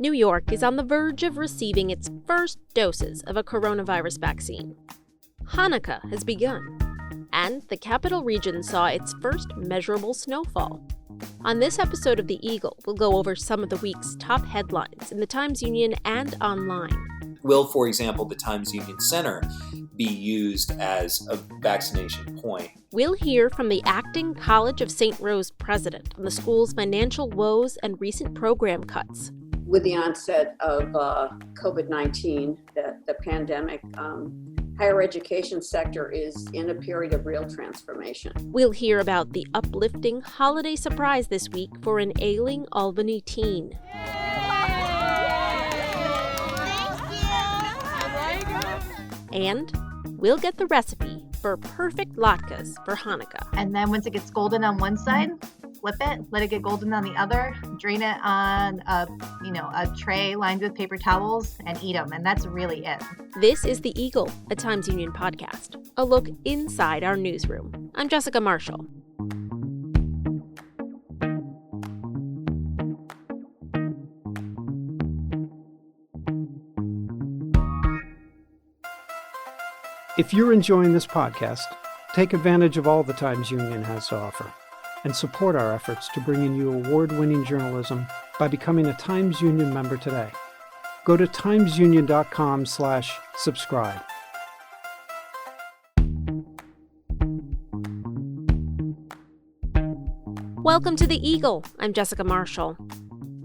New York is on the verge of receiving its first doses of a coronavirus vaccine. Hanukkah has begun, and the capital region saw its first measurable snowfall. On this episode of The Eagle, we'll go over some of the week's top headlines in the Times-Union and online. Will, for example, the Times-Union Center be used as a vaccination point? We'll hear from the acting College of St. Rose president on the school's financial woes and recent program cuts. With the onset of COVID-19, the pandemic, higher education sector is in a period of real transformation. We'll hear about the uplifting holiday surprise this week for an ailing Albany teen. And we'll get the recipe for perfect latkes for Hanukkah. And then once it gets golden on one side, flip it, let it get golden on the other, drain it on a tray lined with paper towels, and eat them. And that's really it. This is The Eagle, a Times-Union podcast, a look inside our newsroom. I'm Jessica Marshall. If you're enjoying this podcast, take advantage of all the Times-Union has to offer and support our efforts to bring you award-winning journalism by becoming a Times-Union member today. Go to timesunion.com/subscribe. Welcome to The Eagle. I'm Jessica Marshall.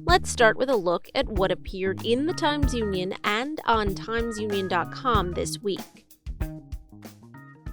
Let's start with a look at what appeared in the Times-Union and on timesunion.com this week.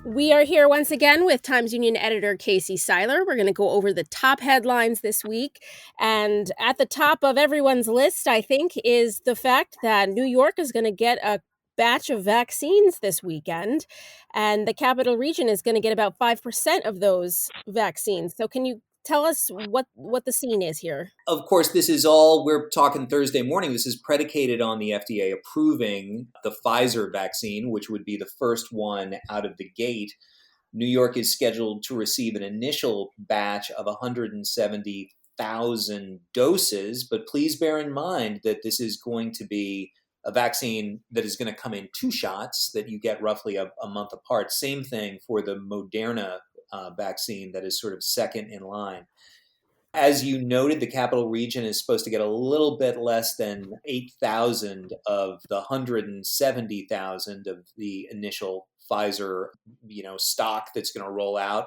We are here once again with Times-Union editor Casey Seiler. We're going to go over the top headlines this week. And at the top of everyone's list, I think, is the fact that New York is going to get a batch of vaccines this weekend. And the capital region is going to get about 5% of those vaccines. So can you tell us what the scene is here? Of course, this is all, we're talking Thursday morning, this is predicated on the FDA approving the Pfizer vaccine, which would be the first one out of the gate. New York is scheduled to receive an initial batch of 170,000 doses, but please bear in mind that this is going to be a vaccine that is going to come in 2 shots that you get roughly a month apart. Same thing for the Moderna vaccine that is sort of second in line. As you noted, the capital region is supposed to get a little bit less than 8,000 of the 170,000 of the initial Pfizer, stock that's going to roll out.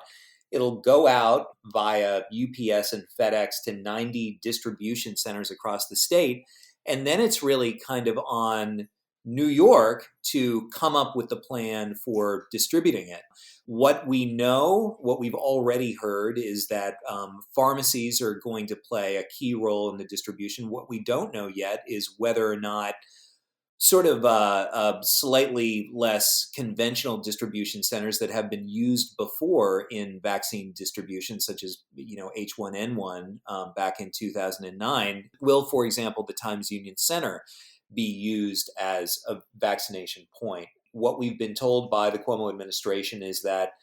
It'll go out via UPS and FedEx to 90 distribution centers across the state. And then it's really kind of on New York to come up with the plan for distributing it. What we know, what we've already heard, is that pharmacies are going to play a key role in the distribution. What we don't know yet is whether or not sort of slightly less conventional distribution centers that have been used before in vaccine distribution, such as H1N1 back in 2009, will, for example, the Times-Union Center be used as a vaccination point. What we've been told by the Cuomo administration is that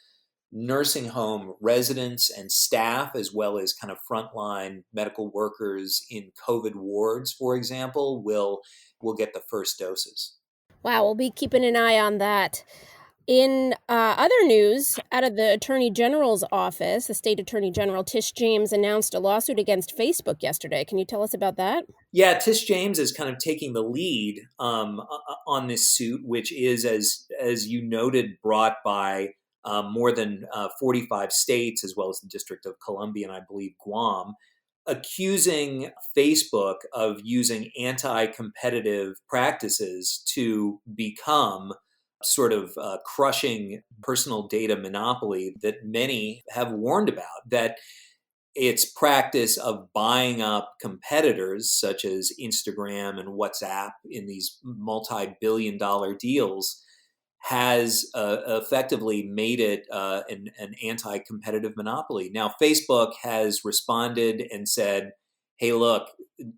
nursing home residents and staff, as well as kind of frontline medical workers in COVID wards, for example, will get the first doses. Wow, we'll be keeping an eye on that. In other news, out of the Attorney General's office, the state Attorney General Tish James announced a lawsuit against Facebook yesterday. Can you tell us about that? Yeah, Tish James is kind of taking the lead on this suit, which is, as you noted, brought by more than 45 states, as well as the District of Columbia and I believe Guam, accusing Facebook of using anti-competitive practices to become sort of crushing personal data monopoly that many have warned about, that its practice of buying up competitors such as Instagram and WhatsApp in these multi-billion-dollar deals has effectively made it an anti-competitive monopoly. Now, Facebook has responded and said, hey, look,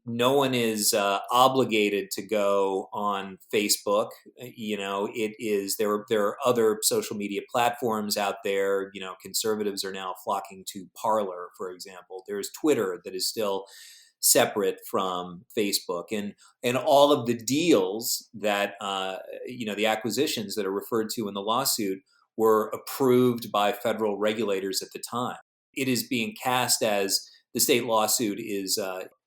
no one is obligated to go on Facebook. It is there are other social media platforms out there. Conservatives are now flocking to Parler, for example. There's Twitter that is still separate from Facebook, and all of the deals that the acquisitions that are referred to in the lawsuit were approved by federal regulators at the time. It is being cast as the state lawsuit is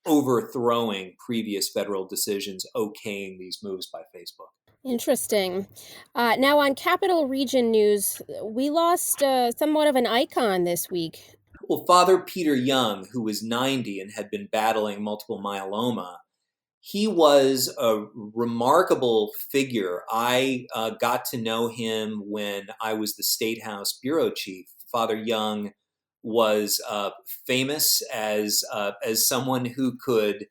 overthrowing previous federal decisions okaying these moves by Facebook. Interesting. Now on Capital Region news, we lost somewhat of an icon this week. Well, Father Peter Young, who was 90 and had been battling multiple myeloma, he was a remarkable figure. I got to know him when I was the State House bureau chief. Father Young was famous as someone who could,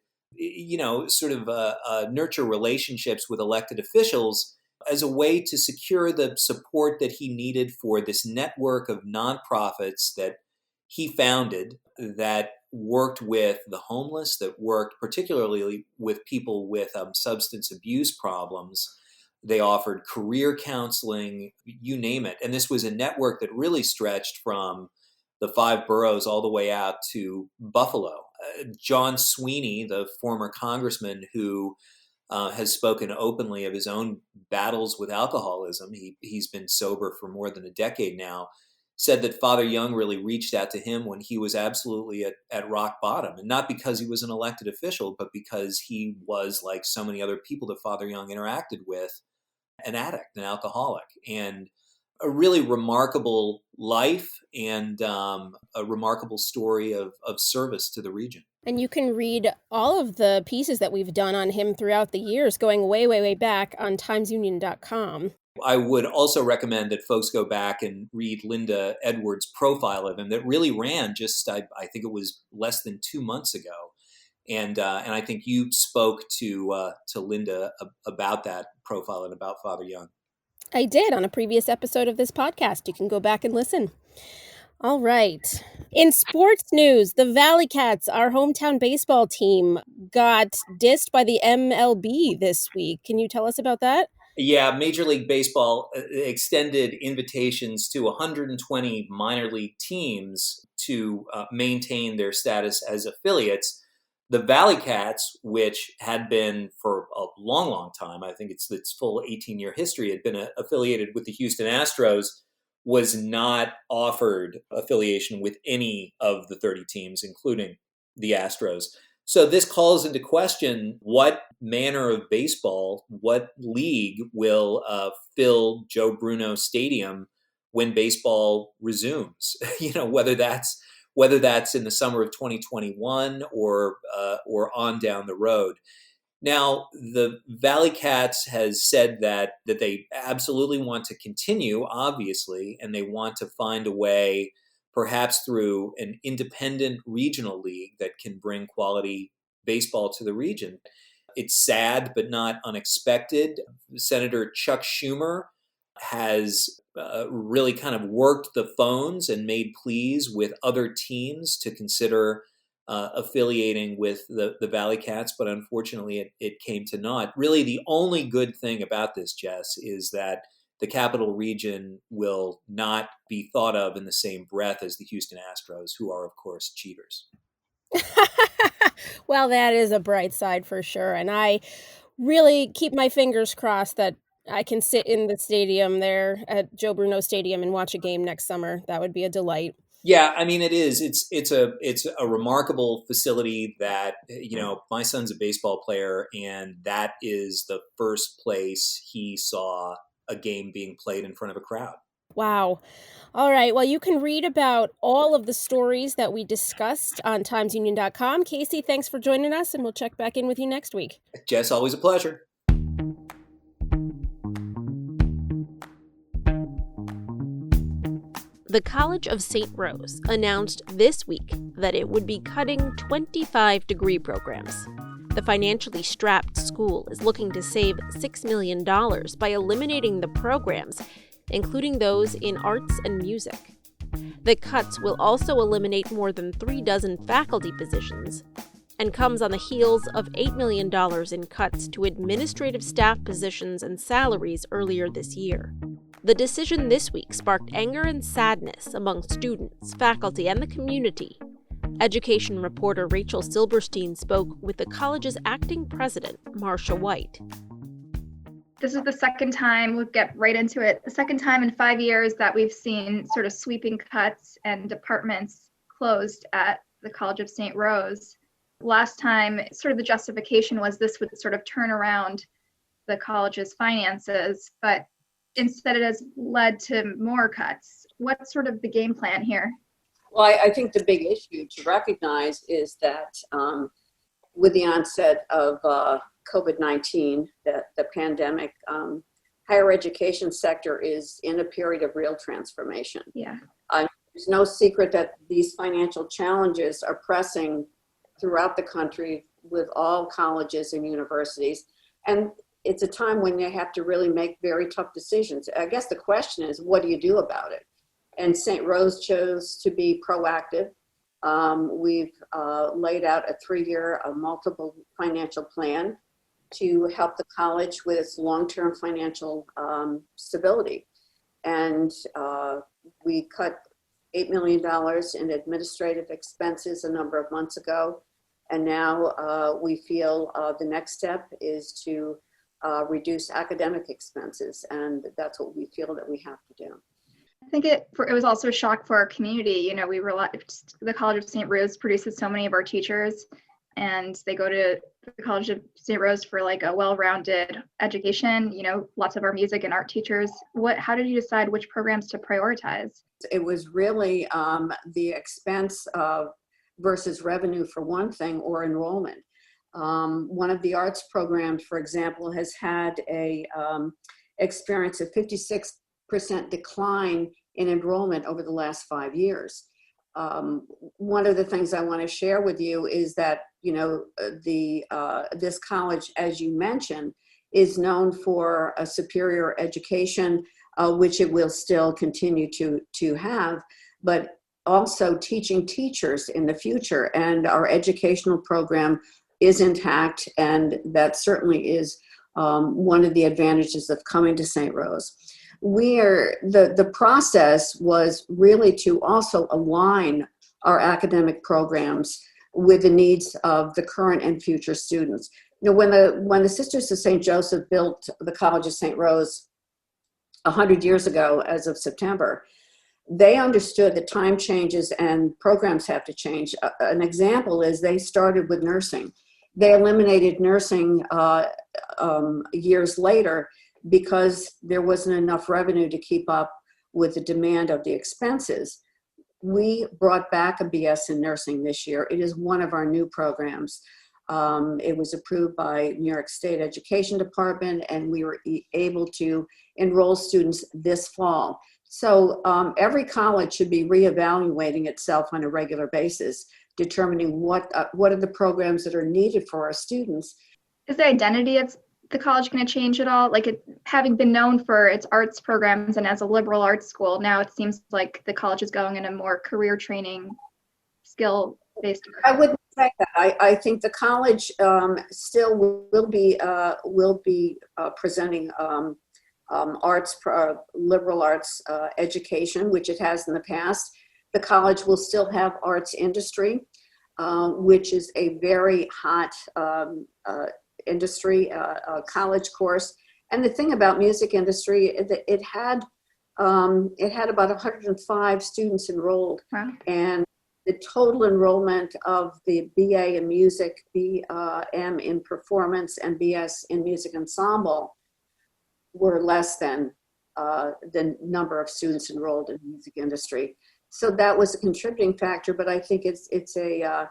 nurture relationships with elected officials as a way to secure the support that he needed for this network of nonprofits that he founded that worked with the homeless, that worked particularly with people with substance abuse problems. They offered career counseling, you name it. And this was a network that really stretched from the 5 boroughs all the way out to Buffalo. John Sweeney, the former congressman who has spoken openly of his own battles with alcoholism, he's been sober for more than a decade now, said that Father Young really reached out to him when he was absolutely at rock bottom. And not because he was an elected official, but because he was, like so many other people that Father Young interacted with, an addict, an alcoholic. And a really remarkable life and a remarkable story of service to the region. And you can read all of the pieces that we've done on him throughout the years, going way, way, way back on timesunion.com. I would also recommend that folks go back and read Linda Edwards' profile of him that really ran just, I think it was less than 2 months ago. And I think you spoke to Linda about that profile and about Father Young. I did on a previous episode of this podcast. You can go back and listen. All right. In sports news, the Valley Cats, our hometown baseball team, got dissed by the MLB this week. Can you tell us about that? Yeah, Major League Baseball extended invitations to 120 minor league teams to maintain their status as affiliates. The Valley Cats, which had been for a long, long time, I think its full 18-year history, had been affiliated with the Houston Astros, was not offered affiliation with any of the 30 teams, including the Astros. So this calls into question what manner of baseball, what league will fill Joe Bruno Stadium when baseball resumes. Whether that's in the summer of 2021 or on down the road. Now, the Valley Cats has said that they absolutely want to continue, obviously, and they want to find a way, perhaps through an independent regional league that can bring quality baseball to the region. It's sad, but not unexpected. Senator Chuck Schumer has really kind of worked the phones and made pleas with other teams to consider affiliating with the Valley Cats, but unfortunately it came to naught. Really, the only good thing about this, Jess, is that the Capital Region will not be thought of in the same breath as the Houston Astros, who are, of course, cheaters. Well, that is a bright side for sure. And I really keep my fingers crossed that I can sit in the stadium there at Joe Bruno Stadium and watch a game next summer. That would be a delight. Yeah, I mean, it is. It's a remarkable facility that, my son's a baseball player, and that is the first place he saw a game being played in front of a crowd. Wow. All right. Well, you can read about all of the stories that we discussed on timesunion.com. Casey, thanks for joining us, and we'll check back in with you next week. Jess, always a pleasure. The College of St. Rose announced this week that it would be cutting 25 degree programs. The financially strapped school is looking to save $6 million by eliminating the programs, including those in arts and music. The cuts will also eliminate more than 36 faculty positions and comes on the heels of $8 million in cuts to administrative staff positions and salaries earlier this year. The decision this week sparked anger and sadness among students, faculty, and the community. Education reporter Rachel Silberstein spoke with the college's acting president, Marcia White. This is the second time, we'll get right into it, the second time in 5 years that we've seen sort of sweeping cuts and departments closed at the College of St. Rose. Last time, sort of the justification was this would sort of turn around the college's finances, but instead it has led to more cuts. What's sort of the game plan here? Well, I think the big issue to recognize is that with the onset of COVID-19, the pandemic, higher education sector is in a period of real transformation. Yeah. There's no secret that these financial challenges are pressing throughout the country with all colleges and universities. And it's a time when they have to really make very tough decisions. I guess the question is, what do you do about it? And St. Rose chose to be proactive. We've laid out a 3-year multiple financial plan to help the college with its long-term financial stability. And we cut $8 million in administrative expenses a number of months ago. And now we feel the next step is to reduce academic expenses. And that's what we feel that we have to do. I think it was also a shock for our community. You know, the College of St. Rose produces so many of our teachers, and they go to the College of St. Rose for like a well-rounded education. You know, lots of our music and art teachers. How did you decide which programs to prioritize? It was really the expense versus revenue for one thing, or enrollment. One of the arts programs, for example, has had a experience of 56% decline in enrollment over the last 5 years. One of the things I want to share with you is that, you know, this college, as you mentioned, is known for a superior education, which it will still continue to have, but also teaching teachers in the future. And our educational program is intact, and that certainly is one of the advantages of coming to St. Rose. The process was really to also align our academic programs with the needs of the current and future students. You know, when the Sisters of St. Joseph built the College of St. Rose 100 years ago, as of September, they understood that time changes and programs have to change. An example is they started with nursing. They eliminated nursing years later because there wasn't enough revenue to keep up with the demand of the expenses. We brought back a BS in nursing this year. It is one of our new programs. It was approved by New York State Education Department, and we were able to enroll students this fall. So every college should be reevaluating itself on a regular basis, determining what are the programs that are needed for our students. Is the identity of the college going to change at all? Like, having been known for its arts programs and as a liberal arts school, now it seems like the college is going in a more career training, skill-based. I wouldn't say that. I think the college still will be presenting liberal arts education, which it has in the past. The college will still have arts industry, which is a very hot industry, college course. And the thing about music industry is that it had about 105 students enrolled. Wow. And the total enrollment of the BA in music, BM in performance, and BS in music ensemble were less than the number of students enrolled in the music industry. So that was a contributing factor, but I think it's a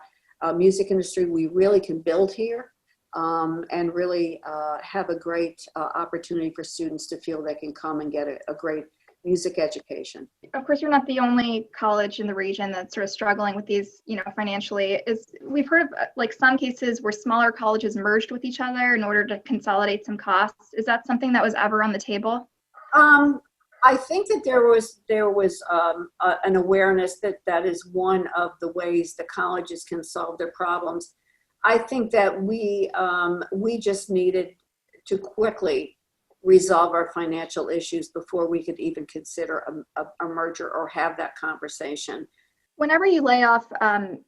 music industry we really can build here. And really have a great opportunity for students to feel they can come and get a great music education. Of course, you're not the only college in the region that's sort of struggling with these, you know, financially. We've heard of like some cases where smaller colleges merged with each other in order to consolidate some costs. Is that something that was ever on the table? I think that there was an awareness that is one of the ways the colleges can solve their problems. I think that we just needed to quickly resolve our financial issues before we could even consider a merger or have that conversation. Whenever you lay off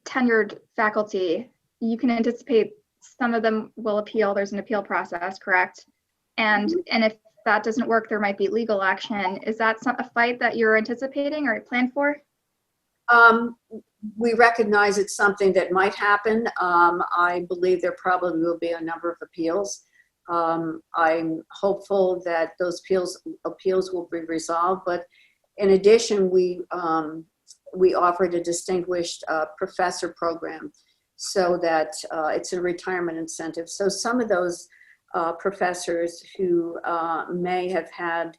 tenured faculty, you can anticipate some of them will appeal. There's an appeal process, correct? And if that doesn't work, there might be legal action. Is that a fight that you're anticipating or plan for? We recognize it's something that might happen. I believe there probably will be a number of appeals. I'm hopeful that those appeals will be resolved. But in addition, we offered a distinguished professor program so that it's a retirement incentive. So some of those professors who may have had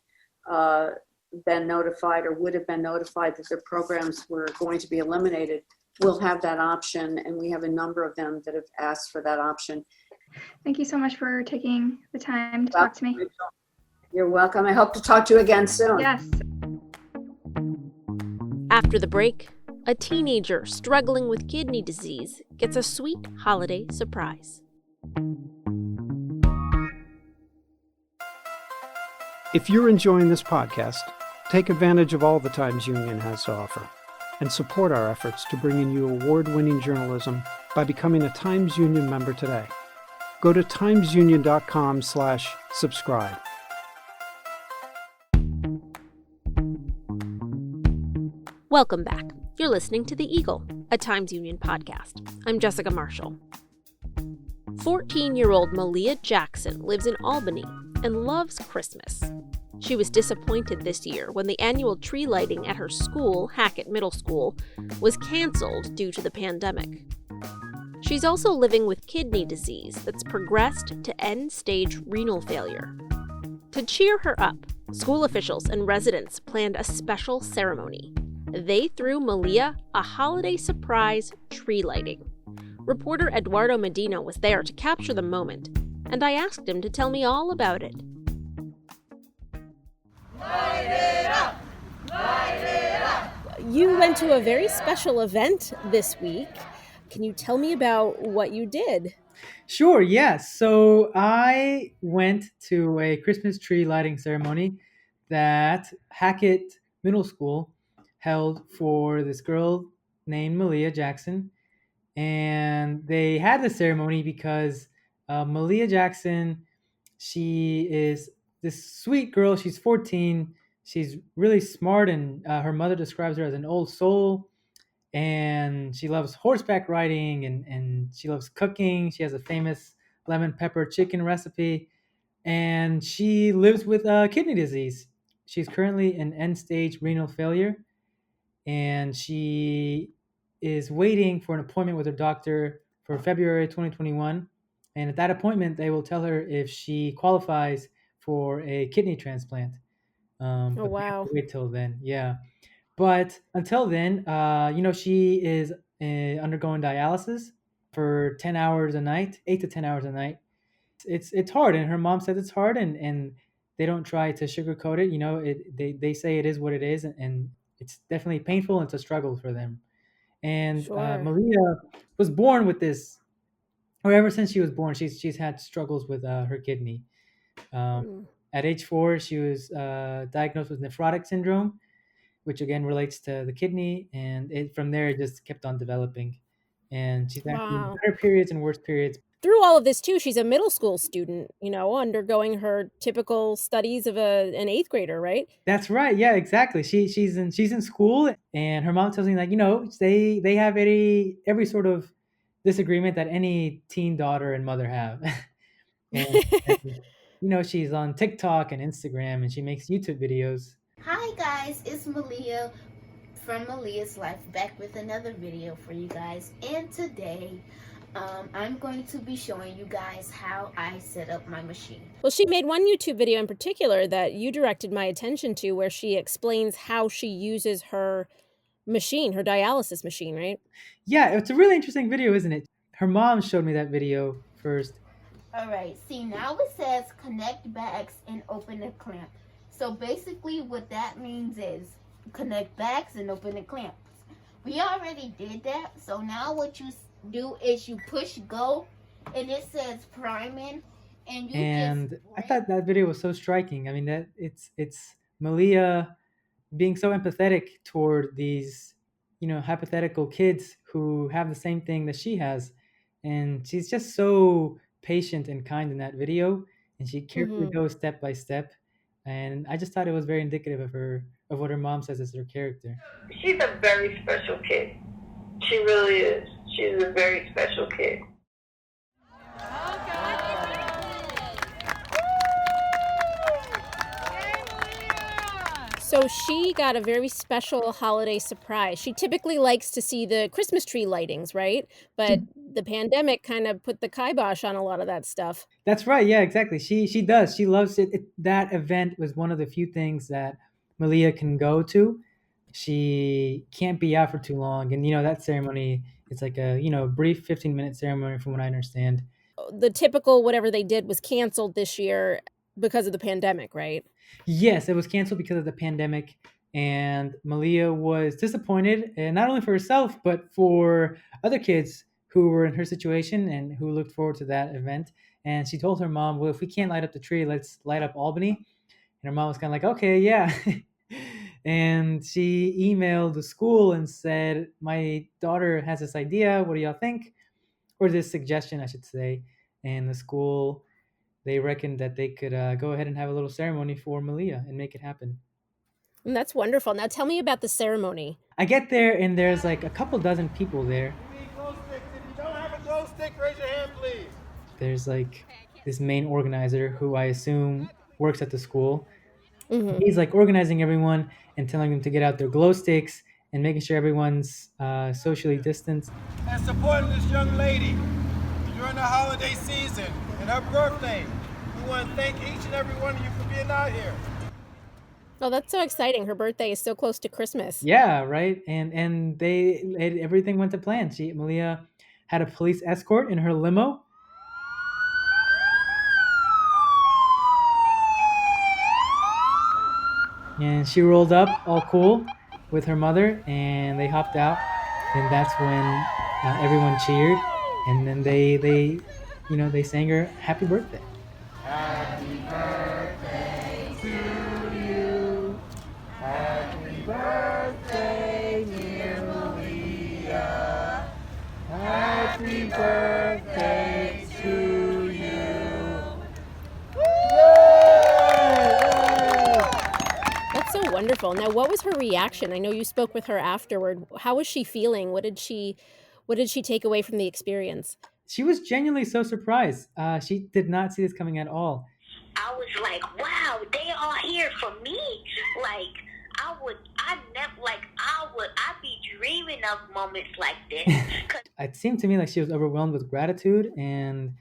been notified or would have been notified that their programs were going to be eliminated will have that option, and we have a number of them that have asked for that option. Thank you so much for taking the time to talk to me. You're welcome. I hope to talk to you again soon. Yes. After the break, a teenager struggling with kidney disease gets a sweet holiday surprise. If you're enjoying this podcast, take advantage of all the Times Union has to offer and support our efforts to bring in you award-winning journalism by becoming a Times Union member today. Go to timesunion.com/subscribe. Welcome back. You're listening to The Eagle, a Times Union podcast. I'm Jessica Marshall. 14-year-old Maliha Jackson lives in Albany and loves Christmas. She was disappointed this year when the annual tree lighting at her school, Hackett Middle School, was canceled due to the pandemic. She's also living with kidney disease that's progressed to end-stage renal failure. To cheer her up, school officials and residents planned a special ceremony. They threw Maliha a holiday surprise tree lighting. Reporter Eduardo Medina was there to capture the moment, and I asked him to tell me all about it. Light it up! Light it up! You went to a very special event this week. Can you tell me about what you did? Sure, yes. So I went to a Christmas tree lighting ceremony that Hackett Middle School held for this girl named Maliha Jackson. And they had the ceremony because Maliha Jackson, she is this sweet girl. She's 14. She's really smart, and her mother describes her as an old soul. And she loves horseback riding, and she loves cooking. She has a famous lemon pepper chicken recipe, and she lives with kidney disease. She's currently in end-stage renal failure, and she is waiting for an appointment with her doctor for February 2021. And at that appointment, they will tell her if she qualifies for a kidney transplant. Oh, But we have wow. to wait till then, yeah. But until then, she is undergoing dialysis for 10 hours a night, 8 to 10 hours a night. It's hard, and her mom says it's hard, and they don't try to sugarcoat it. They say it is what it is, and it's definitely painful, and it's a struggle for them. And Sure. Maliha was born with this, or ever since she was born, she's had struggles with her kidney. At age 4, she was diagnosed with nephrotic syndrome, which again relates to the kidney, and from there it just kept on developing. And she's had Wow. better periods and worse periods. Through all of this, too, she's a middle school student, undergoing her typical studies of an 8th grader, right? That's right. Yeah, exactly. She's in school, and her mom tells me they have every sort of disagreement that any teen daughter and mother have. and she's on TikTok and Instagram, and she makes YouTube videos. Hi guys, it's Maliha from Maliha's Life, back with another video for you guys. And today I'm going to be showing you guys how I set up my machine. Well, she made one YouTube video in particular that you directed my attention to, where she explains how she uses her machine, her dialysis machine, right? Yeah, it's a really interesting video, isn't it? Her mom showed me that video first. All right, see, now it says connect bags and open the clamp. So basically what that means is connect bags and open the clamps. We already did that. So now what you do is you push go, and it says priming, and I thought that video was so striking. I mean, that it's Maliha being so empathetic toward these hypothetical kids who have the same thing that she has. And she's just so patient and kind in that video. And she carefully Mhm. goes step by step. And I just thought it was very indicative of what her mom says is her character. She's a very special kid. She really is. She's a very special kid. So she got a very special holiday surprise. She typically likes to see the Christmas tree lightings, right? But the pandemic kind of put the kibosh on a lot of that stuff. That's right. Yeah, exactly. She does. She loves it. That event was one of the few things that Malia can go to. She can't be out for too long, and that ceremony. It's like a brief 15-minute ceremony, from what I understand. The typical whatever they did was canceled this year because of the pandemic, right? Yes, it was canceled because of the pandemic, and Malia was disappointed, and not only for herself but for other kids who were in her situation and who looked forward to that event. And she told her mom, "Well, if we can't light up the tree, let's light up Albany." And her mom was kind of like, "Okay, yeah." And she emailed the school and said, "My daughter has this idea. What do y'all think?" Or this suggestion, I should say. And the school, they reckoned that they could go ahead and have a little ceremony for Malia and make it happen. And that's wonderful. Now tell me about the ceremony. I get there and there's like a couple dozen people there. If you don't have a glow stick, raise your hand, please. There's like this main organizer who I assume works at the school. Mhm. He's like organizing everyone and telling them to get out their glow sticks and making sure everyone's socially distanced. And supporting this young lady during the holiday season and her birthday. We want to thank each and every one of you for being out here. Oh, that's so exciting. Her birthday is so close to Christmas. Yeah, right. And everything went to plan. Malia had a police escort in her limo. And she rolled up all cool with her mother, and they hopped out. And that's when everyone cheered, and then they sang her happy birthday. Happy birthday to you. Happy birthday, dear Malia. Happy birthday to you. That's so wonderful. Now, what was her reaction? I know you spoke with her afterward. How was she feeling? What did she take away from the experience? She was genuinely so surprised. She did not see this coming at all. I was like, wow, they are here for me. Like, I'd be dreaming of moments like this. It seemed to me like she was overwhelmed with gratitude, and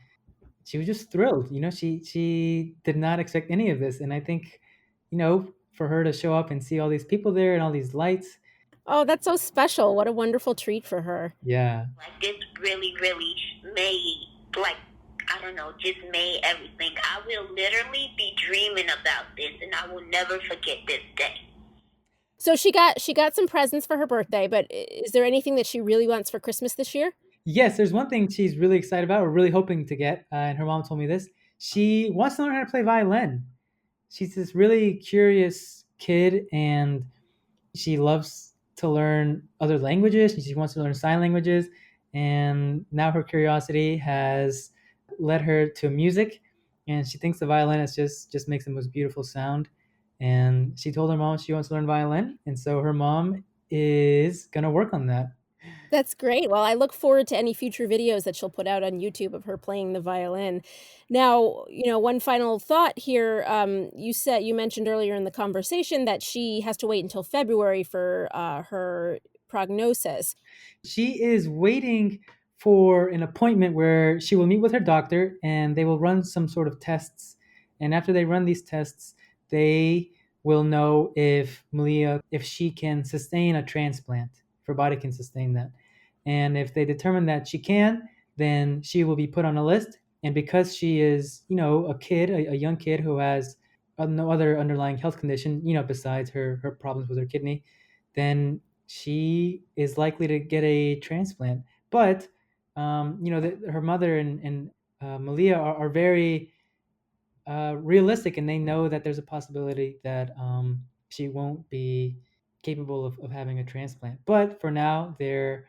she was just thrilled. She did not expect any of this. And I think, for her to show up and see all these people there and all these lights. Oh, that's so special. What a wonderful treat for her. Yeah. Like, this really, really made, like, I don't know, just made everything. I will literally be dreaming about this, and I will never forget this day. So she got some presents for her birthday, but is there anything that she really wants for Christmas this year? Yes, there's one thing she's really excited about or really hoping to get, and her mom told me this. She wants to learn how to play violin. She's this really curious kid, and she loves to learn other languages. She wants to learn sign languages, and now her curiosity has led her to music, and she thinks the violin is just makes the most beautiful sound. And she told her mom she wants to learn violin, and so her mom is gonna work on that. That's great. Well, I look forward to any future videos that she'll put out on YouTube of her playing the violin. Now, one final thought here. You mentioned earlier in the conversation that she has to wait until February for her prognosis. She is waiting for an appointment where she will meet with her doctor and they will run some sort of tests. And after they run these tests, they will know if she can sustain a transplant, if her body can sustain that. And if they determine that she can, then she will be put on a list. And because she is, a young kid who has no other underlying health condition, besides her problems with her kidney, then she is likely to get a transplant. But, her mother and Malia are very realistic, and they know that there's a possibility that she won't be capable of having a transplant. But for now, they're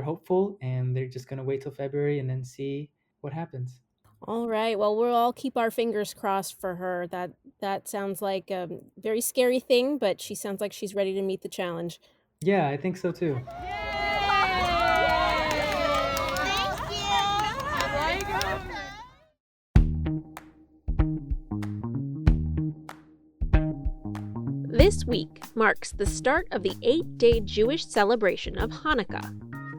hopeful, and they're just going to wait till February and then see what happens. All right. Well, we'll all keep our fingers crossed for her. That sounds like a very scary thing, but she sounds like she's ready to meet the challenge. Yeah, I think so too. This week marks the start of the 8-day Jewish celebration of Hanukkah.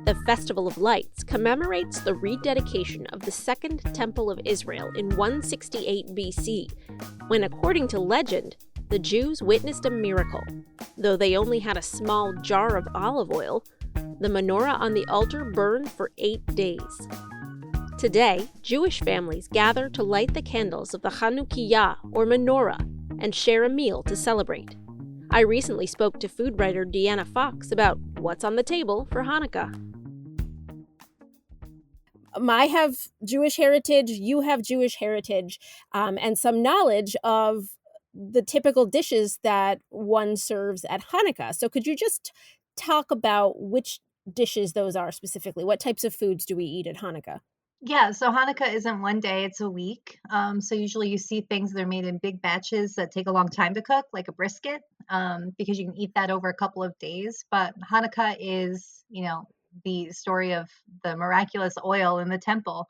The Festival of Lights commemorates the rededication of the Second Temple of Israel in 168 BC, when, according to legend, the Jews witnessed a miracle. Though they only had a small jar of olive oil, the menorah on the altar burned for 8 days. Today, Jewish families gather to light the candles of the Hanukkah, or menorah, and share a meal to celebrate. I recently spoke to food writer Deanna Fox about what's on the table for Hanukkah. I have Jewish heritage, you have Jewish heritage, and some knowledge of the typical dishes that one serves at Hanukkah. So could you just talk about which dishes those are specifically? What types of foods do we eat at Hanukkah? Yeah, so Hanukkah isn't one day, it's a week. So usually you see things that are made in big batches that take a long time to cook, like a brisket, because you can eat that over a couple of days. But Hanukkah is, the story of the miraculous oil in the temple.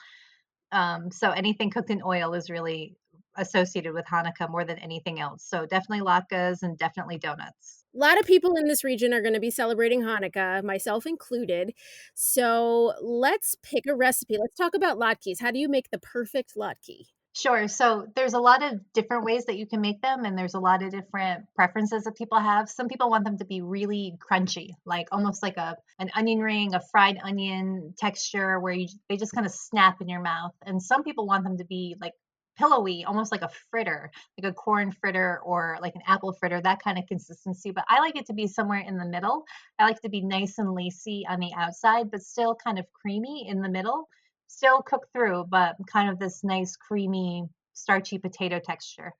So anything cooked in oil is really associated with Hanukkah more than anything else. So definitely latkes and definitely donuts. A lot of people in this region are going to be celebrating Hanukkah, myself included. So let's pick a recipe. Let's talk about latkes. How do you make the perfect latke? Sure. So there's a lot of different ways that you can make them, and there's a lot of different preferences that people have. Some people want them to be really crunchy, like almost like an onion ring, a fried onion texture where they just kind of snap in your mouth. And some people want them to be like pillowy, almost like a fritter, like a corn fritter or like an apple fritter, that kind of consistency. But I like it to be somewhere in the middle. I like it to be nice and lacy on the outside, but still kind of creamy in the middle. Still cooked through, but kind of this nice, creamy, starchy potato texture.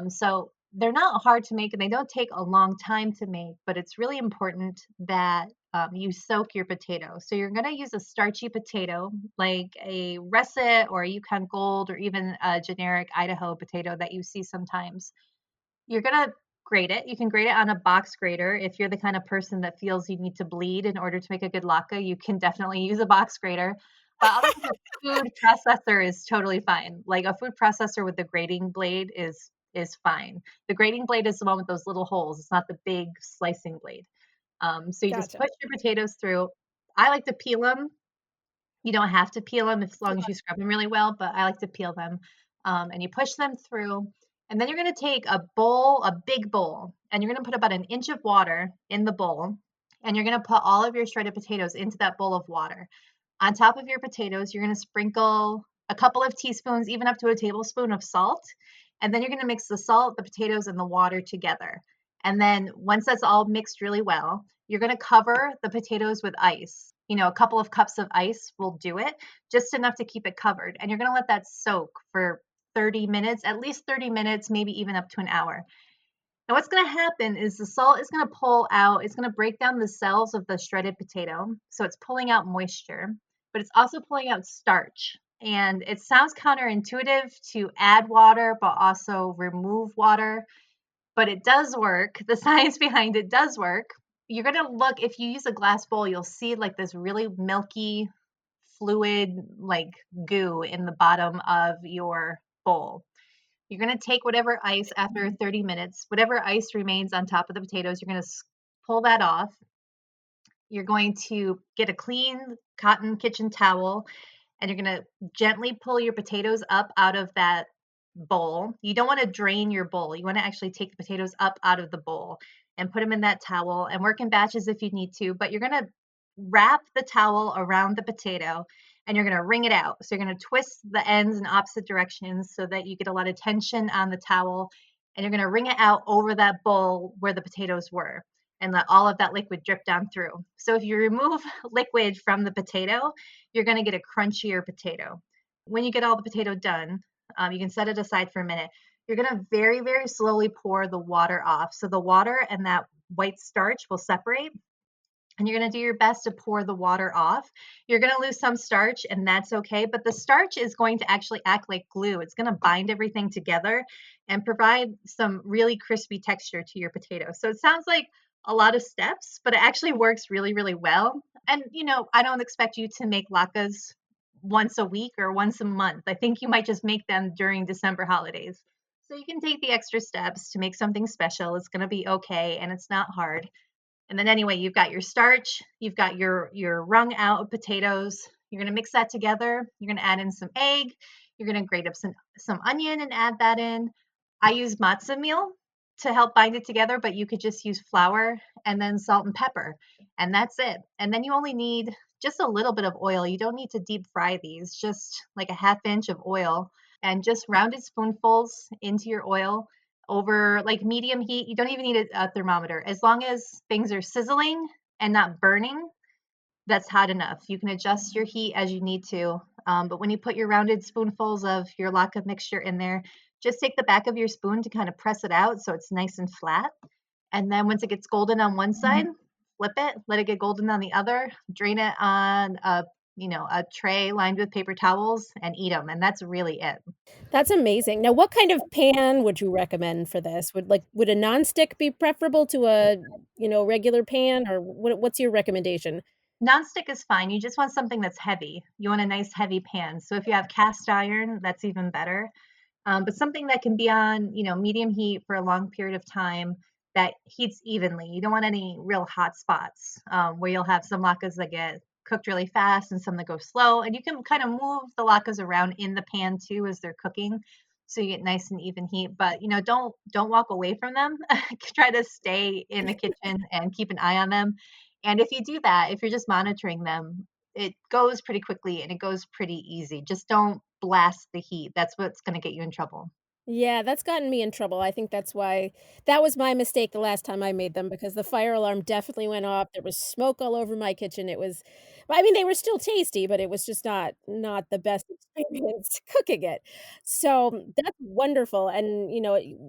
So they're not hard to make, and they don't take a long time to make, but it's really important that you soak your potato. So you're going to use a starchy potato, like a russet or a Yukon Gold or even a generic Idaho potato that you see sometimes. You're going to grate it. You can grate it on a box grater. If you're the kind of person that feels you need to bleed in order to make a good latke, you can definitely use a box grater. But a food processor is totally fine. Like a food processor with the grating blade is fine. The grating blade is the one with those little holes. It's not the big slicing blade. So you just push your potatoes through. I like to peel them. You don't have to peel them as long as you scrub them really well, but I like to peel them. And you push them through. And then you're going to take a bowl, a big bowl, and you're going to put about an inch of water in the bowl. And you're going to put all of your shredded potatoes into that bowl of water. On top of your potatoes, you're going to sprinkle a couple of teaspoons, even up to a tablespoon of salt. And then you're going to mix the salt, the potatoes, and the water together. And then once that's all mixed really well, you're going to cover the potatoes with ice. A couple of cups of ice will do it, just enough to keep it covered. And you're going to let that soak for 30 minutes, at least 30 minutes, maybe even up to an hour. Now what's going to happen is the salt is going to pull out, it's going to break down the cells of the shredded potato. So it's pulling out moisture, but it's also pulling out starch. And it sounds counterintuitive to add water, but also remove water. But it does work. The science behind it does work. You're going to look, if you use a glass bowl, you'll see like this really milky fluid, like goo in the bottom of your bowl. You're going to take whatever ice after 30 minutes, whatever ice remains on top of the potatoes, you're going to pull that off. You're going to get a clean cotton kitchen towel, and you're going to gently pull your potatoes up out of that bowl. You don't want to drain your bowl. You want to actually take the potatoes up out of the bowl and put them in that towel, and work in batches if you need to, but you're going to wrap the towel around the potato and you're going to wring it out. So you're going to twist the ends in opposite directions so that you get a lot of tension on the towel, and you're going to wring it out over that bowl where the potatoes were and let all of that liquid drip down through. So if you remove liquid from the potato, you're going to get a crunchier potato. When you get all the potato done, you can set it aside for a minute. You're going to very, very slowly pour the water off. So the water and that white starch will separate. And you're going to do your best to pour the water off. You're going to lose some starch, and that's okay. But the starch is going to actually act like glue. It's going to bind everything together and provide some really crispy texture to your potato. So it sounds like a lot of steps, but it actually works really, really well. And, I don't expect you to make latkes once a week or once a month. I think you might just make them during December holidays. So you can take the extra steps to make something special. It's going to be okay, and it's not hard. And then anyway, you've got your starch, you've got your wrung out potatoes. You're going to mix that together. You're going to add in some egg. You're going to grate up some onion and add that in. I use matzah meal to help bind it together, but you could just use flour and then salt and pepper. And that's it. And then you only need just a little bit of oil. You don't need to deep fry these, just like a half inch of oil and just rounded spoonfuls into your oil. Over like medium heat. You don't even need a thermometer. As long as things are sizzling and not burning, that's hot enough. You can adjust your heat as you need to. But when you put your rounded spoonfuls of your latke mixture in there, just take the back of your spoon to kind of press it out so it's nice and flat. And then once it gets golden on one side, flip it, let it get golden on the other, drain it on a tray lined with paper towels and eat them. And that's really it. That's amazing. Now, what kind of pan would you recommend for this? Would a nonstick be preferable to a, regular pan, or what's your recommendation? Nonstick is fine. You just want something that's heavy. You want a nice heavy pan. So if you have cast iron, that's even better. But something that can be on, medium heat for a long period of time that heats evenly. You don't want any real hot spots where you'll have some latkes that get cooked really fast and some that go slow. And you can kind of move the latkes around in the pan too as they're cooking, so you get nice and even heat. But don't walk away from them. Try to stay in the kitchen and keep an eye on them. And if you do that, if you're just monitoring them, it goes pretty quickly and it goes pretty easy. Just don't blast the heat. That's what's going to get you in trouble. Yeah, that's gotten me in trouble. I think that's why that was my mistake the last time I made them, because the fire alarm definitely went off. There was smoke all over my kitchen. They were still tasty, but it was just not the best experience cooking it. So that's wonderful. And,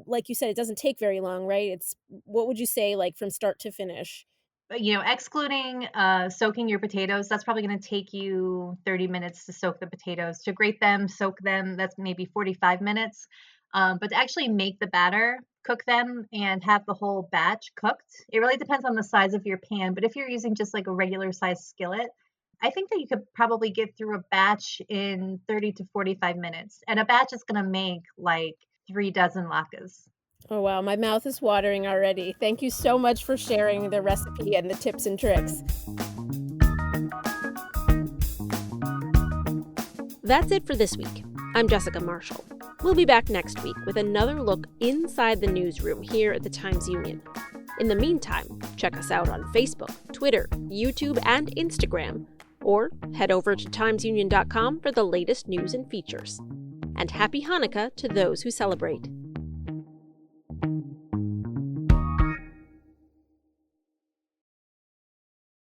like you said, it doesn't take very long, right? What would you say, like from start to finish? Excluding soaking your potatoes, that's probably going to take you 30 minutes to soak the potatoes. To grate them, soak them, that's maybe 45 minutes. But to actually make the batter, cook them, and have the whole batch cooked, it really depends on the size of your pan. But if you're using just like a regular size skillet, I think that you could probably get through a batch in 30 to 45 minutes. And a batch is going to make like 3 dozen latkes. Oh, wow. My mouth is watering already. Thank you so much for sharing the recipe and the tips and tricks. That's it for this week. I'm Jessica Marshall. We'll be back next week with another look inside the newsroom here at the Times-Union. In the meantime, check us out on Facebook, Twitter, YouTube, and Instagram, or head over to timesunion.com for the latest news and features. And happy Hanukkah to those who celebrate.